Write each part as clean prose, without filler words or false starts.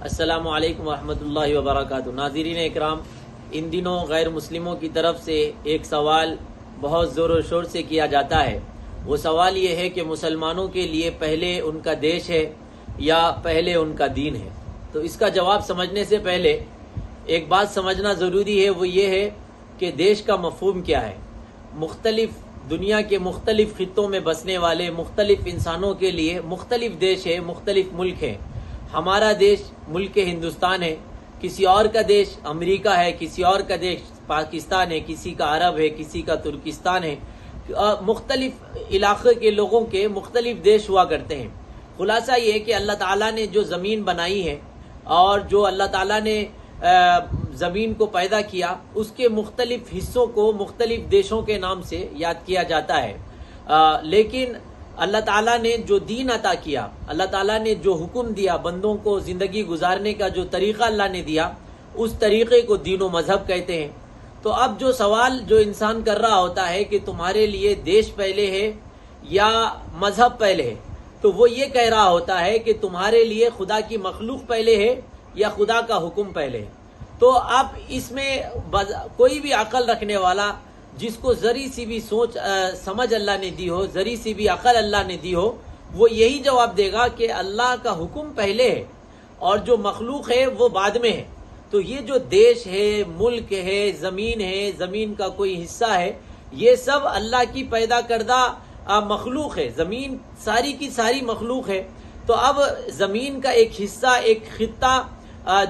अस्सलामु अलैकुम वरहमतुल्लाहि वबरकातुहू। नाज़रीन इकराम, इन दिनों गैर मुस्लिमों की तरफ से एक सवाल बहुत ज़ोर शोर से किया जाता है। वो सवाल ये है कि मुसलमानों के लिए पहले उनका देश है या पहले उनका दीन है। तो इसका जवाब समझने से पहले एक बात समझना ज़रूरी है, वो ये है कि देश का मफ़हूम क्या है। मुख्तलिफ दुनिया के मुख्तलिफ खित्तों में बसने वाले मुख्तलिफ इंसानों के लिए मुख्तलिफ देश है, मुख्तलिफ मुल्क है। हमारा देश मुल्क हिंदुस्तान है, किसी और का देश अमेरिका है, किसी और का देश पाकिस्तान है, किसी का अरब है, किसी का तुर्किस्तान है। मुख्तलिफ इलाके के लोगों के मुख्तलिफ देश हुआ करते हैं। खुलासा ये है कि अल्लाह ताला ने जो ज़मीन बनाई है और जो अल्लाह ताला ने ज़मीन को पैदा किया, उसके मुख्तलिफ हिस्सों को मुख्तलिफ देशों के नाम से याद किया जाता है। लेकिन अल्लाह ताला ने जो दीन अता किया, अल्लाह ताला ने जो हुक्म दिया, बंदों को ज़िंदगी गुजारने का जो तरीक़ा अल्लाह ने दिया, उस तरीक़े को दीन व मज़हब कहते हैं। तो अब जो सवाल जो इंसान कर रहा होता है कि तुम्हारे लिए देश पहले है या मज़हब पहले है, तो वो ये कह रहा होता है कि तुम्हारे लिए खुदा की मखलूक पहले है या खुदा का हुक्म पहले है। तो अब इसमें कोई भी अकल रखने वाला, जिसको जरी सी भी सोच समझ अल्लाह ने दी हो, जरी सी भी अकल अल्लाह ने दी हो, वो यही जवाब देगा कि अल्लाह का हुक्म पहले है और जो मखलूक है वो बाद में है। तो ये जो देश है, मुल्क है, ज़मीन का कोई हिस्सा है, ये सब अल्लाह की पैदा करदा मखलूक है। ज़मीन सारी की सारी मखलूक है। तो अब ज़मीन का एक हिस्सा, एक खित्ता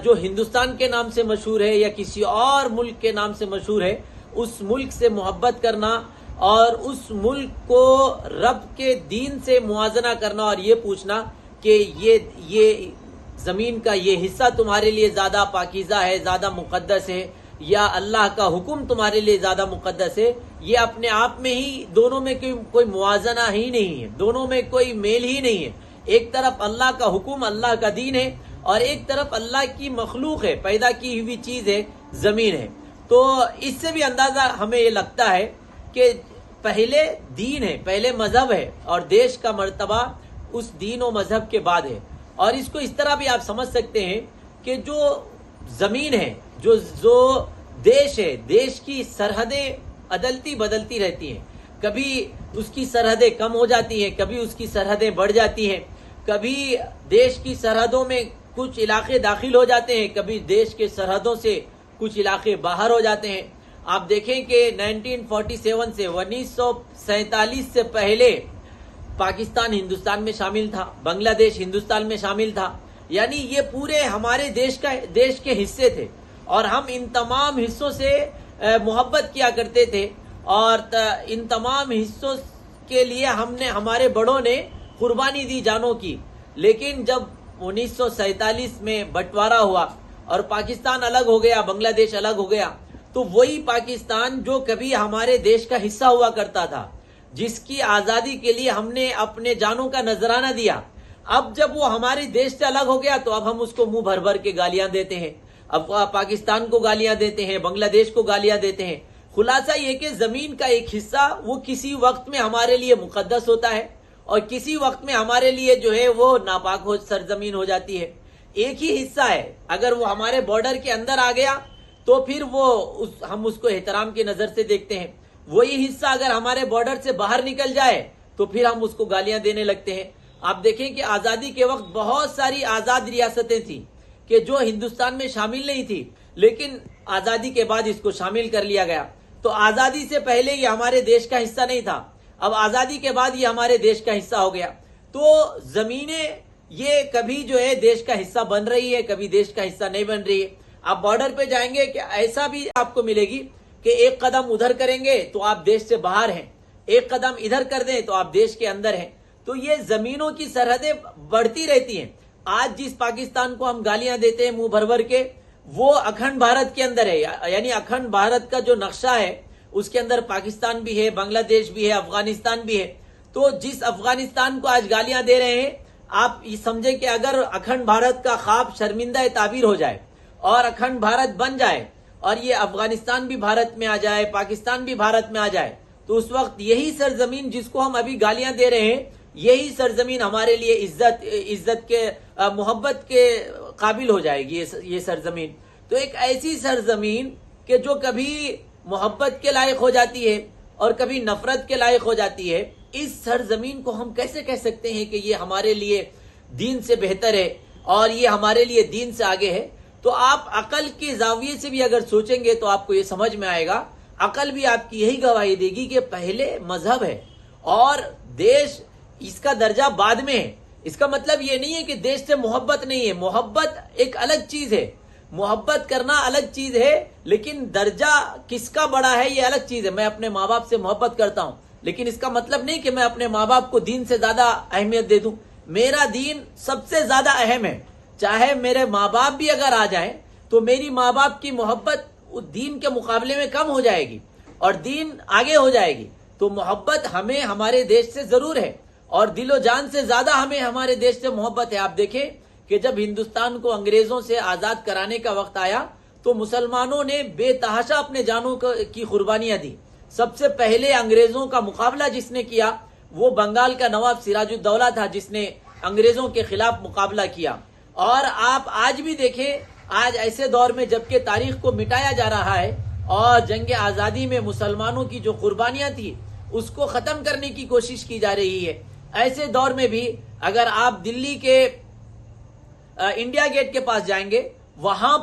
जो हिंदुस्तान के नाम से मशहूर है या किसी और मुल्क के नाम से मशहूर है, उस मुल्क से मोहब्बत करना और उस मुल्क को रब के दीन से मुआजना करना और ये पूछना कि ये ज़मीन का ये हिस्सा तुम्हारे लिए ज़्यादा पाकीज़ा है, ज़्यादा मुक़द्दस है, या अल्लाह का हुक्म तुम्हारे लिए ज़्यादा मुक़द्दस है, ये अपने आप में ही दोनों में कोई मुआजना ही नहीं है, दोनों में कोई मेल ही नहीं है। एक तरफ अल्लाह का हुक्म, अल्लाह का दीन है, और एक तरफ अल्लाह की मखलूक है, पैदा की हुई चीज़ है, ज़मीन है। तो इससे भी अंदाज़ा हमें ये लगता है कि पहले दीन है, पहले मज़हब है, और देश का मर्तबा उस दीन और मज़हब के बाद है। और इसको इस तरह भी आप समझ सकते हैं कि जो ज़मीन है, जो देश है, देश की सरहदें अदलती बदलती रहती हैं। कभी उसकी सरहदें कम हो जाती हैं, कभी उसकी सरहदें बढ़ जाती हैं, कभी देश की सरहदों में कुछ इलाके दाखिल हो जाते हैं, कभी देश के सरहदों से कुछ इलाके बाहर हो जाते हैं। आप देखें कि 1947 से 1947 से पहले पाकिस्तान हिंदुस्तान में शामिल था, बांग्लादेश हिंदुस्तान में शामिल था, यानी ये पूरे हमारे देश के हिस्से थे, और हम इन तमाम हिस्सों से मोहब्बत किया करते थे, और इन तमाम हिस्सों के लिए हमारे बड़ों ने कुर्बानी दी जानों की। लेकिन जब 1947 में बंटवारा हुआ और पाकिस्तान अलग हो गया, बांग्लादेश अलग हो गया, तो वही पाकिस्तान जो कभी हमारे देश का हिस्सा हुआ करता था, जिसकी आज़ादी के लिए हमने अपने जानों का नजराना दिया, अब जब वो हमारे देश से अलग हो गया तो अब हम उसको मुंह भर भर के गालियां देते हैं। अब पाकिस्तान को गालियां देते हैं, बांग्लादेश को गालियां देते हैं। खुलासा ये कि जमीन का एक हिस्सा वो किसी वक्त में हमारे लिए मुकद्दस होता है और किसी वक्त में हमारे लिए जो है वो नापाक सरजमीन हो जाती है। एक ही हिस्सा है, अगर वो हमारे बॉर्डर के अंदर आ गया तो फिर हम उसको एहतराम की नजर से देखते हैं। वही हिस्सा अगर हमारे बॉर्डर से बाहर निकल जाए तो फिर हम उसको गालियां देने लगते हैं। आप देखें कि आजादी के वक्त बहुत सारी आजाद रियासतें थी कि जो हिंदुस्तान में शामिल नहीं थी, लेकिन आजादी के बाद इसको शामिल कर लिया गया। तो आजादी से पहले ये हमारे देश का हिस्सा नहीं था, अब आजादी के बाद ये हमारे देश का हिस्सा हो गया। तो जमीनें ये कभी जो है देश का हिस्सा बन रही है, कभी देश का हिस्सा नहीं बन रही है। आप बॉर्डर पे जाएंगे कि ऐसा भी आपको मिलेगी कि एक कदम उधर करेंगे तो आप देश से बाहर हैं, एक कदम इधर कर दें तो आप देश के अंदर हैं। तो ये जमीनों की सरहदें बढ़ती रहती हैं। आज जिस पाकिस्तान को हम गालियां देते हैं मुंह भर भर के, वो अखंड भारत के अंदर है, यानी अखंड भारत का जो नक्शा है उसके अंदर पाकिस्तान भी है, बांग्लादेश भी है, अफगानिस्तान भी है। तो जिस अफगानिस्तान को आज गालियां दे रहे हैं, आप ये समझे कि अगर अखंड भारत का ख्वाब शर्मिंदा ताबीर हो जाए और अखंड भारत बन जाए और ये अफगानिस्तान भी भारत में आ जाए, पाकिस्तान भी भारत में आ जाए, तो उस वक्त यही सरजमीन जिसको हम अभी गालियां दे रहे हैं, यही सरजमीन हमारे लिए इज्जत के मोहब्बत के काबिल हो जाएगी ये सरजमीन। तो एक ऐसी सरजमीन कि जो कभी मोहब्बत के लायक हो जाती है और कभी नफरत के लायक हो जाती है, इस सरजमीन को हम कैसे कह सकते हैं कि ये हमारे लिए दीन से बेहतर है और ये हमारे लिए दीन से आगे है? तो आप अकल के जाविये से भी अगर सोचेंगे तो आपको ये समझ में आएगा, अकल भी आपकी यही गवाही देगी कि पहले मजहब है और देश, इसका दर्जा बाद में है। इसका मतलब ये नहीं है कि देश से मोहब्बत नहीं है, मोहब्बत एक अलग चीज है, मोहब्बत करना अलग चीज है, लेकिन दर्जा किसका बड़ा है ये अलग चीज है। मैं अपने माँ बाप से मोहब्बत करता हूं, लेकिन इसका मतलब नहीं कि मैं अपने माँ बाप को दीन से ज्यादा अहमियत दे दूं। मेरा दीन सबसे ज्यादा अहम है, चाहे मेरे माँ बाप भी अगर आ जाए तो मेरी माँ बाप की मोहब्बत दीन के मुकाबले में कम हो जाएगी और दीन आगे हो जाएगी। तो मोहब्बत हमें हमारे देश से जरूर है और दिलो जान से ज्यादा हमें हमारे देश से मोहब्बत है। आप देखें कि जब हिंदुस्तान को अंग्रेजों से आजाद कराने का वक्त आया तो मुसलमानों ने बेतहाशा अपने जानों की कुर्बानियां दी। सबसे पहले अंग्रेजों का मुकाबला जिसने किया वो बंगाल का नवाब सिराजुद्दौला था, जिसने अंग्रेजों के खिलाफ मुकाबला किया। और आप आज भी देखें, आज ऐसे दौर में जबकि तारीख को मिटाया जा रहा है और जंग आजादी में मुसलमानों की जो कुर्बानियां थी उसको खत्म करने की कोशिश की जा रही है, ऐसे दौर में भी अगर आप दिल्ली के इंडिया गेट के पास जाएंगे, वहां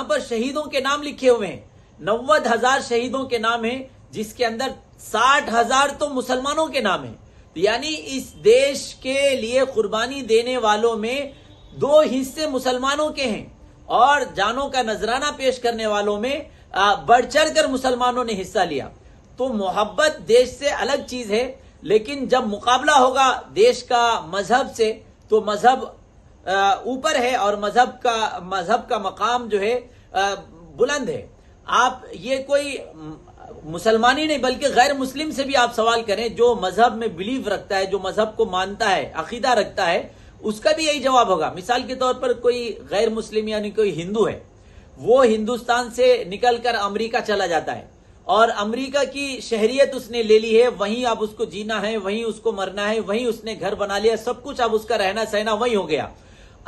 पर शहीदों के नाम लिखे हुए हैं। 90,000 शहीदों के नाम हैं, जिसके अंदर 60,000 तो मुसलमानों के नाम हैं। यानी इस देश के लिए कुर्बानी देने वालों में 2 हिस्से मुसलमानों के हैं और जानों का नजराना पेश करने वालों में बढ़ चढ़ कर मुसलमानों ने हिस्सा लिया। तो मोहब्बत देश से अलग चीज है, लेकिन जब मुकाबला होगा देश का मजहब से तो मजहब ऊपर है और मजहब का मकाम जो है बुलंद है। आप ये कोई मुसलमानी नहीं बल्कि गैर मुस्लिम से भी आप सवाल करें जो मजहब में बिलीव रखता है, जो मजहब को मानता है, अकीदा रखता है, उसका भी यही जवाब होगा। मिसाल के तौर पर कोई गैर मुस्लिम यानी कोई हिंदू है, वो हिंदुस्तान से निकलकर अमेरिका चला जाता है और अमेरिका की शहरियत उसने ले ली है, वहीं अब उसको जीना है, वहीं उसको मरना है, वहीं उसने घर बना लिया, सब कुछ अब उसका रहना सहना वहीं हो गया।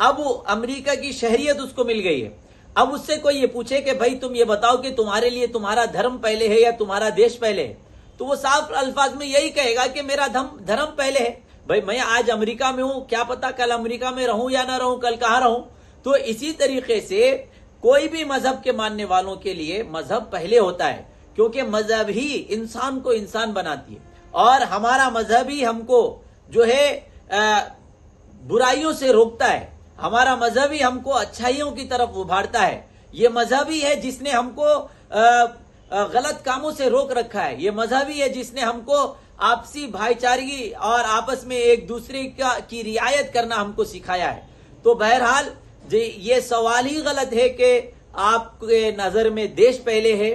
अब अमेरिका की शहरियत उसको मिल गई है। अब उससे कोई ये पूछे कि भाई तुम ये बताओ कि तुम्हारे लिए तुम्हारा धर्म पहले है या तुम्हारा देश पहले है, तो वो साफ अल्फाज में यही कहेगा कि मेरा धर्म पहले है। भाई मैं आज अमेरिका में हूं, क्या पता कल अमेरिका में रहूं या ना रहूं, कल कहां रहूं। तो इसी तरीके से कोई भी मजहब के मानने वालों के लिए मजहब पहले होता है, क्योंकि मजहब ही इंसान को इंसान बनाती है और हमारा मजहब ही हमको जो है बुराइयों से रोकता है, हमारा मजहब ही हमको अच्छाइयों की तरफ उभारता है। ये मजहब ही है जिसने हमको गलत कामों से रोक रखा है, ये मजहब ही है जिसने हमको आपसी भाईचारगी और आपस में एक दूसरे की रियायत करना हमको सिखाया है। तो बहरहाल ये सवाल ही गलत है कि आपके नजर में देश पहले है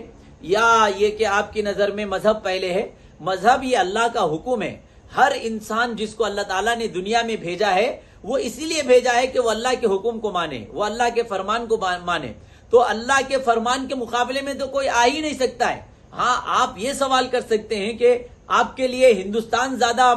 या ये कि आपकी नजर में मजहब पहले है। मजहब ये अल्लाह का हुक्म है। हर इंसान जिसको अल्लाह ताला ने दुनिया में भेजा है वो इसीलिए भेजा है कि वो अल्लाह के हुक्म को माने, वो अल्लाह के फरमान को माने। तो अल्लाह के फरमान के मुकाबले में तो कोई आ ही नहीं सकता है। हाँ, आप ये सवाल कर सकते हैं कि आपके लिए हिंदुस्तान ज्यादा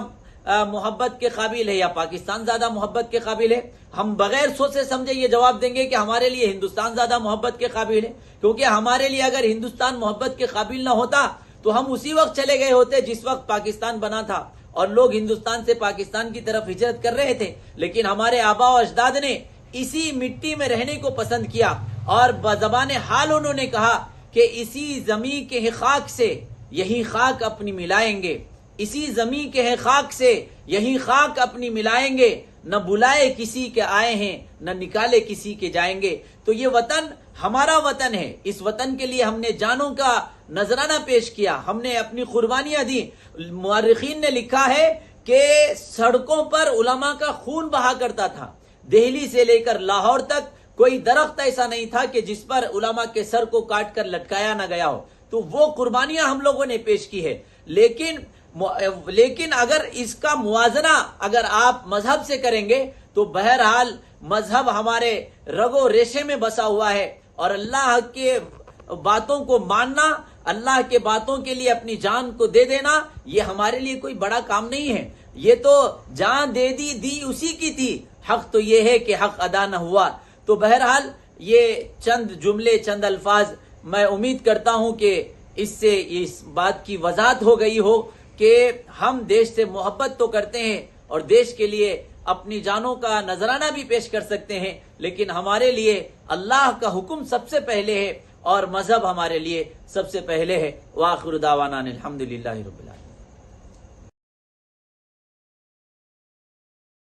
मोहब्बत के काबिल है या पाकिस्तान ज्यादा मोहब्बत के काबिल है। हम बगैर सोचे समझे ये जवाब देंगे कि हमारे लिए हिंदुस्तान ज्यादा मोहब्बत के काबिल है, क्योंकि हमारे लिए अगर हिंदुस्तान मोहब्बत के काबिल ना होता तो हम उसी वक्त चले गए होते जिस वक्त पाकिस्तान बना था और लोग हिंदुस्तान से पाकिस्तान की तरफ हिजरत कर रहे थे। लेकिन हमारे आबा और अजदाद ने इसी मिट्टी में रहने को पसंद किया और बज़बान हाल उन्होंने कहा कि इसी जमी के खाक से यही खाक अपनी मिलाएंगे, इसी जमी के है खाक से यही खाक अपनी मिलाएंगे, न बुलाए किसी के आए हैं न निकाले किसी के जाएंगे। तो ये वतन हमारा वतन है, इस वतन के लिए हमने जानों का नजराना पेश किया, हमने अपनी कुर्बानियां दी। मुअर्रिखीन ने लिखा है कि सड़कों पर उलमा का खून बहा करता था। दिल्ली से लेकर लाहौर तक कोई दरख्त ऐसा नहीं था कि जिस पर उलमा के सर को काट कर लटकाया ना गया हो। तो वो कुर्बानियां हम लोगों ने पेश की है। लेकिन अगर इसका मुआजना अगर आप मजहब से करेंगे तो बहरहाल मजहब हमारे रगो रेशे में बसा हुआ है और अल्लाह के बातों को मानना, अल्लाह के बातों के लिए अपनी जान को दे देना, ये हमारे लिए कोई बड़ा काम नहीं है। ये तो जान दे दी उसी की थी, हक तो ये है कि हक अदा न हुआ। तो बहरहाल ये चंद जुमले, चंद अल्फाज, मैं उम्मीद करता हूं कि इससे इस बात की वजाहत हो गई हो कि हम देश से मोहब्बत तो करते हैं और देश के लिए अपनी जानों का नजराना भी पेश कर सकते हैं, लेकिन हमारे लिए अल्लाह का हुक्म सबसे पहले है और मजहब हमारे लिए सबसे पहले है। वाखिर दावाना अल्हम्दुलिल्लाहि रब्बिल आलमीन।